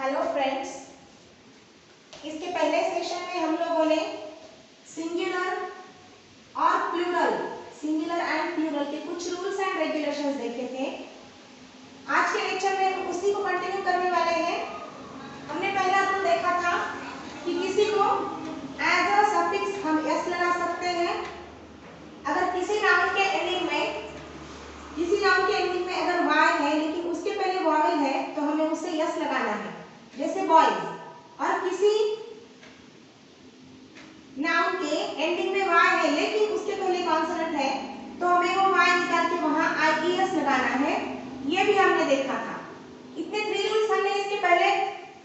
Hello friends, इसके पहले session में हम लोगों ने सिंगुलर और प्लूरल, सिंगुलर एंड प्लूरल के कुछ रूल्स एंड रेगुलेशंस देखे थे। आज के लेक्चर में हम उसी को कंटिन्यू करने वाले हैं। हमने पहला रूल देखा था कि किसी को एज अ सफिक्स हम एस लगा सकते हैं। अगर किसी नाउन के एंडिंग में अगर वाई है लेकिन उसके पहले वॉवेल है तो हमें उसे यस लगाना है, जैसे बॉयज। और किसी नाउन के एंडिंग में वाई है लेकिन उसके पहले कॉन्सोनेंट है तो हमें वो वाई निकाल के वहां आईईएस लगाना है। ये भी हमने देखा था। इतने 3 रूल्स हमने इसके पहले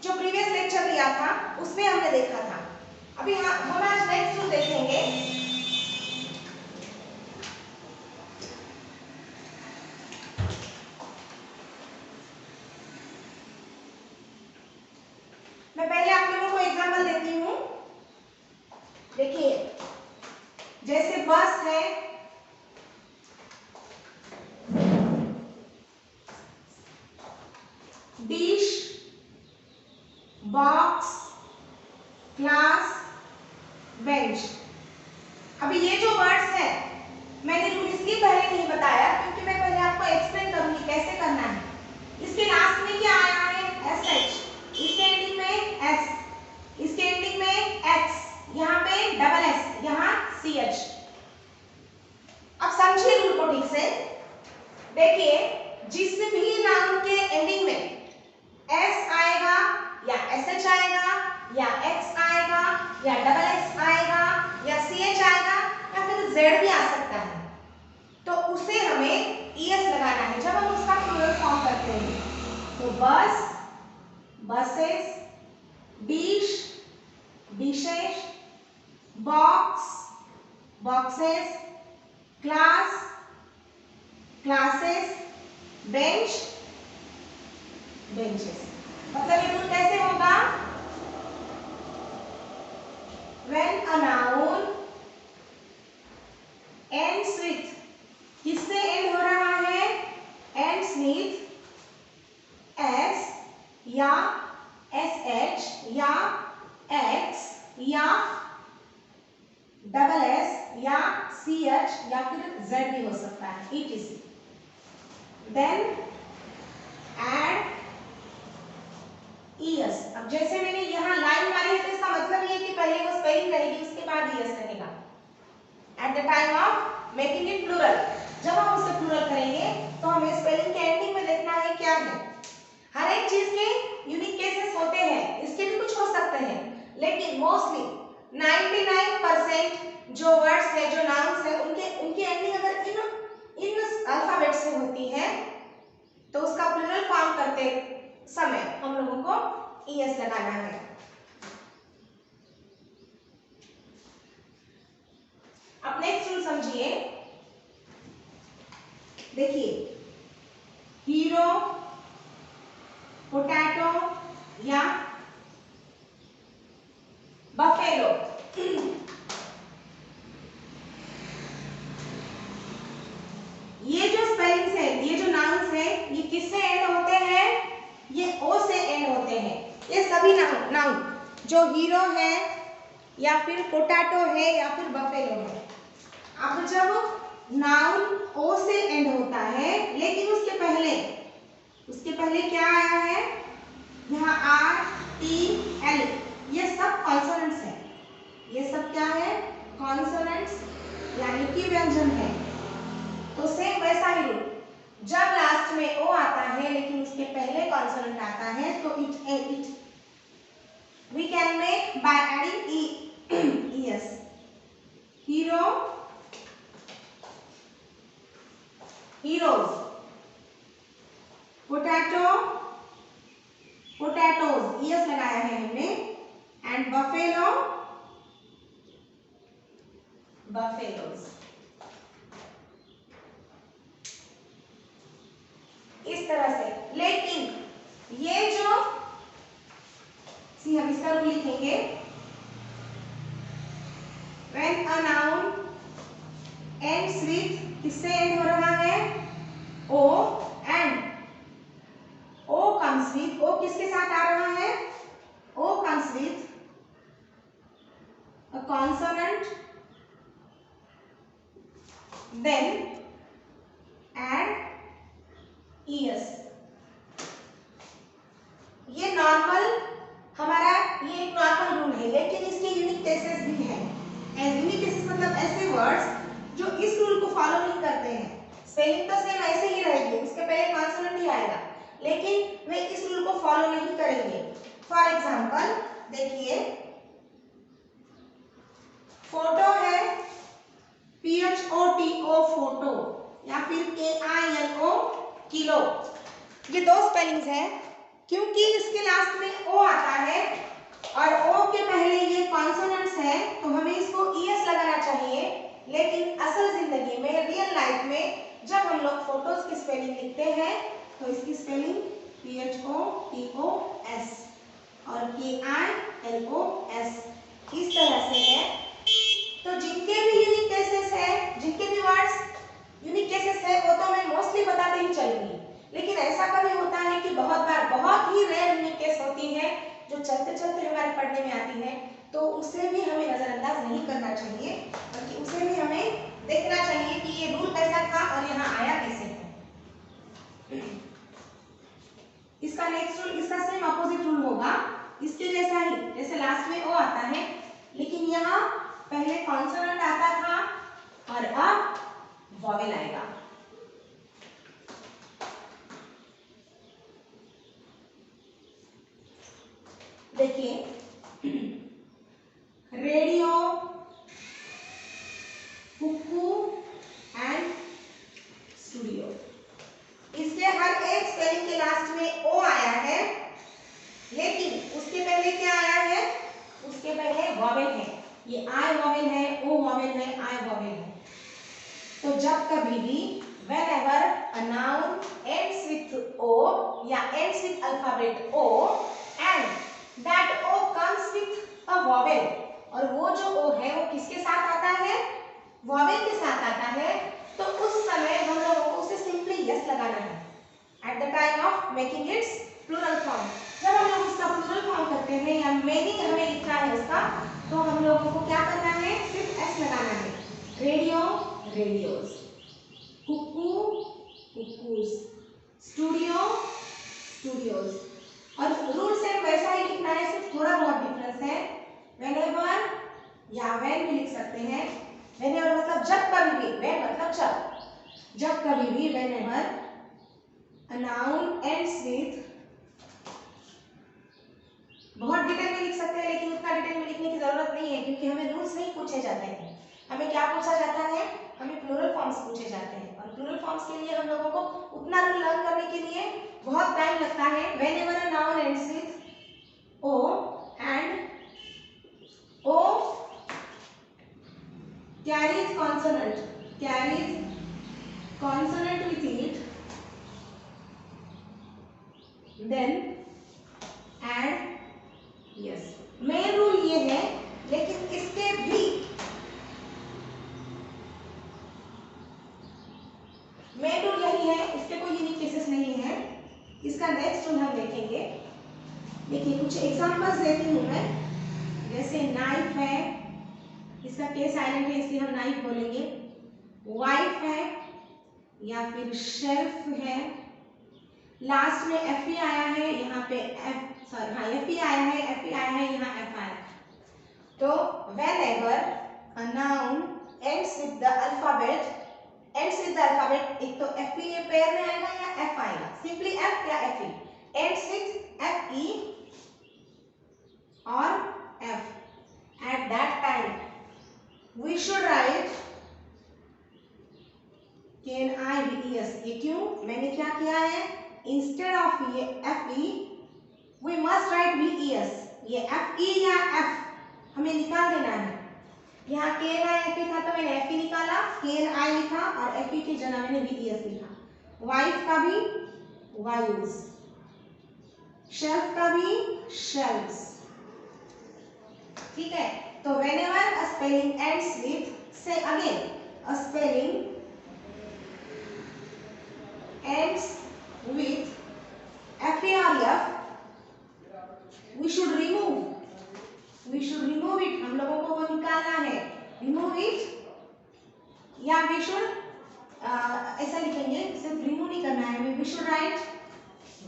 जो प्रीवियस लेक्चर लिया था उसमें हमने देखा था। अभी हम आज नेक्स्ट रूल देखेंगे। मैं पहले आप लोगों को एग्जांपल देती हूँ। देखिए, जैसे बस है, डिश, बॉक्स, क्लास, बेंच। अभी ये जो वर्ड्स है मैंने रूल इसलिए पहले नहीं बताया क्योंकि मैं पहले आपको एक्सप्लेन करूंगी कैसे करना है। इसके लास्ट में क्या आया है? एस एच, इसके एंडिंग में एस, इसके एंडिंग में एक्स, यहाँ पे डबल एस, यहाँ सी एच। अब समझिए रूल को ठीक से। देखिए, जिस भी नाउन के एंडिंग में एस आएगा या एस एच आएगा या एक्स आएगा या डबल एक्स आएगा या सी एच आएगा या फिर जेड भी आ सकता है तो उसे हमें ईएस लगाना है जब हम उसका प्लूरल फॉर्म करते हैं। तो बस, buses, dish, dishes, box, boxes, class, classes, bench, benches. मतलब ये रूल कैसे होगा? When a noun ends with, किससे एंड हो रहा है? ends with s या sh या x या डबल एस या सी एच या फिर जेड भी हो सकता है, etc. Then add ES। अब जैसे मैंने यहाँ लाइन मारी है तो इसका मतलब ये कि पहले वो स्पेलिंग रहेगी उसके बाद ES रहेगा। At the time of making it plural, जब हम उसे प्लूरल करेंगे तो हमें स्पेलिंग के एंडिंग में देखना है क्या है। हर एक चीज के यूनिक केसेस होते हैं, इसके भी कुछ हो सकते हैं, लेकिन मोस्टली 99% जो वर्ड्स है, जो नाउन्स है, उनकी एंडिंग अगर इन अल्फाबेट से होती है तो उसका प्लूरल फॉर्म करते समय हम लोगों को ईएस लगाना है। अब नेक्स्ट रूल समझिए। देखिए, हीरो, पोटैटो या बफेलो, ये जो स्पेलिंग्स है, ये जो नाउन्स है, ये किससे एंड होते हैं? ये ओ से एंड होते हैं। ये सभी नाउन जो हीरो है या फिर पोटैटो है या फिर बफेलो है। अब जब नाउन ओ से एंड होता है लेकिन उसके पहले क्या आया है? यहाँ आर टी एल, ये सब कॉन्सोनेंट्स है। ये सब क्या है? कॉन्सोनेंट्स यानी कि व्यंजन है। तो सेम वैसा ही रूल, जब लास्ट में ओ आता है लेकिन उसके पहले कॉन्सोनेंट आता है तो it we can make by adding ES. Hero, heroes, potato, potatoes, ES लगाया है हमने, एंड बफेलो, बफेलोज। इस तरह से। लेकिन ये जो हम इसका रूल लिखेंगे, when a noun ends with, किससे एंड हो रहा है? O, end O comes with, O किसके साथ आ रहा है? Then add ES। ये नॉर्मल हमारा ये एक नॉर्मल रूल है, लेकिन इसके यूनिक केसेस भी हैं। यूनिक केसेस मतलब ऐसे वर्ड्स जो इस रूल को फॉलो नहीं करते हैं। स्पेलिंग तो सेम ऐसे ही रहेगी, उसके पहले कॉन्सोनेंट ही आएगा, लेकिन वे इस रूल को फॉलो नहीं करेंगे। फॉर एग्जांपल देखिए, फोटो है PHOTO फोटो, या फिर KILO किलो। ये दो स्पेलिंग्स हैं, क्योंकि इसके लास्ट में O आता है और O के पहले ये कॉन्सोनेंट्स है, तो हमें इसको ES लगाना चाहिए। लेकिन असल जिंदगी में, रियल लाइफ में, जब हम लोग फोटोज की स्पेलिंग लिखते हैं तो इसकी स्पेलिंग PHOTOS और KILOS इस तरह से है। तो जिनके भी यूनिक केसेस है, जिनके भी वर्ड्स यूनिक केसेस है, वो तो मैं मोस्टली बताते ही चलूंगी। लेकिन ऐसा कभी होता है कि बहुत बार, बहुत ही रेयर यूनिक केस होती है जो चलते चलते हमारे पढ़ने में आती है, तो उसे भी हमें नजरअंदाज नहीं करना चाहिए, बल्कि उसे भी हमें देखना चाहिए कि ये रूल कैसा था और यहाँ आया कैसे है। इसका नेक्स्ट रूल, इसका सेम अपोजिट रूल होगा, इसके जैसा ही, जैसे लास्ट में O आता है, लेकिन यहाँ पहले कॉन्सोनेंट आता था और अब वॉवेल आएगा। देखिए, रेडियो, कुकू एंड स्टूडियो, इसके हर एक स्पेलिंग के लास्ट में O आया है, लेकिन उसके पहले क्या आया है? उसके पहले वॉवेल है। ये I वॉवेल है, O वॉवेल है, I वॉवेल है। तो जब कभी भी whenever a noun ends with O या ends with alphabet O and that O comes with a vowel, और वो जो O है वो किसके साथ आता है? वॉवेल के साथ आता है, तो उस समय हम लोगों को उसे सिंपली यस लगाना है at the time of making its plural form। जब हम लोग उसका प्लूरल फॉर्म करते हैं या मीनिंग हमें लिखना है उसका, तो हम लोगों को क्या करना है? सिर्फ एस लगाना है। Radio, radios, cuckoo, cuckoos, studio, studios. और रूल सेम वैसा ही लिखना है, सिर्फ थोड़ा बहुत डिफरेंस है। व्हेनेवर या व्हेन भी लिख सकते हैं। व्हेनेवर मतलब जब कभी भी, व्हेन मतलब जब कभी भी whenever a noun ends with, बहुत डिटेल में लिख सकते हैं, लेकिन उतना डिटेल में लिखने की जरूरत नहीं है, क्योंकि हमें रूल्स नहीं पूछे जाते हैं। हमें क्या पूछा जाता है? हमें प्लूरल फॉर्म्स पूछे जाते हैं, और प्लूरल फॉर्म्स के लिए हम लोगों को उतना रूल लर्न करने के लिए बहुत टाइम लगता है। whenever a noun ends with O and O carries consonant with it, then add yes। Main rule ये है, लेकिन इसके भी मेन रूल यही है, इसके कोई यूनिक केसेस नहीं है। इसका नेक्स्ट रूल हम देखेंगे। देखिए, कुछ एग्जांपल्स देती हूँ मैं। जैसे नाइफ है, इसका केस साइलेंट है इसलिए हम नाइफ बोलेंगे। वाइफ है या फिर शेल्फ है, लास्ट में एफ ई आया है, यहाँ पे एफ ई आया है, एफ ई आया है, यहाँ एफ आया है। तो whenever a noun ends with the alphabet, एक तो एफ ई पेयर में आएगा या एफ आएगा, सिंपली एफ या F E, ends with F E और F, at that time we should write KNIVES। ये क्यों? मैंने क्या किया है? इंस्टेड ऑफ ये F E V must write VES। ये एफ ई या एफ हमें निकाल देना है। यहाँ KNIFE था तो मैंने FE निकाला, KNI लिखा और FE की जगह मैंने VES लिखा। वाइफ का भी वायुस, शेल्फ का भी शेल्व्स। ठीक है, तो whenever a spelling ends with, say again, a spelling ends with FE or F, we should remove it। हम लोगों को वो निकालना है, remove it, या we should we should write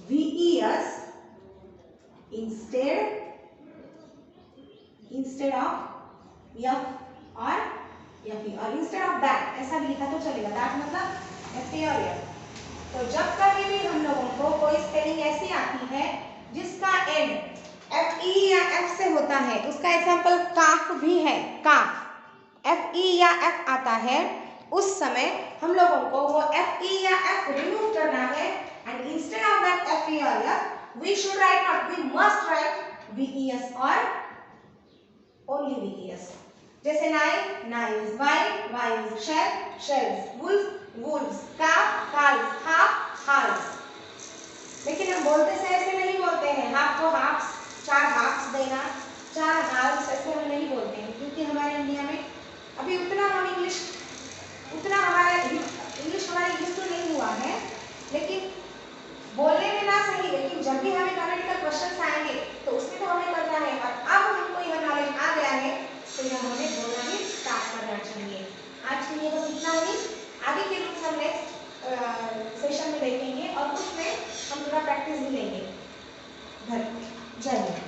VES instead of F or FE, और instead of that ऐसा भी लिखा तो चलेगा, that मतलब FE और F। तो जब कभी भी हम लोगों को कोई स्पेलिंग ऐसी आती है जिसका एंड FE या F से होता है, उसका एग्जाम्पल काफ भी है, काफ FE या F आता है, उस समय हम लोगों को वो FE या F रिमूव करना है, and instead of that FE और F we should write, not we must write VES or only VES। जैसे knife, knives, wives, shells, wolves, calves, halves। लेकिन हम बोलते से ऐसे नहीं बोलते हैं, हाफ को हाफ, 4 हाफ्स देना, 4 हाफ्स, ऐसे हम नहीं बोलते हैं, क्योंकि हमारे इंडिया में अभी उतना हमारा इंग्लिश हमारे यूज तो नहीं हुआ है, लेकिन बोलने में ना सही, लेकिन जब भी हमें ग्रामेटिकल क्वेश्चंस आएंगे तो उसमें तो हमें करना है, और अब हमको यह नॉलेज आ गया है तो यह हमें बोलना ही स्टार्ट करना चाहिए। आज के लिए बस इतना ही, आगे के रूल्स हम नेक्स्ट सेशन में देखेंगे और उसमें हम थोड़ा प्रैक्टिस भी लेंगे। जय हिंद।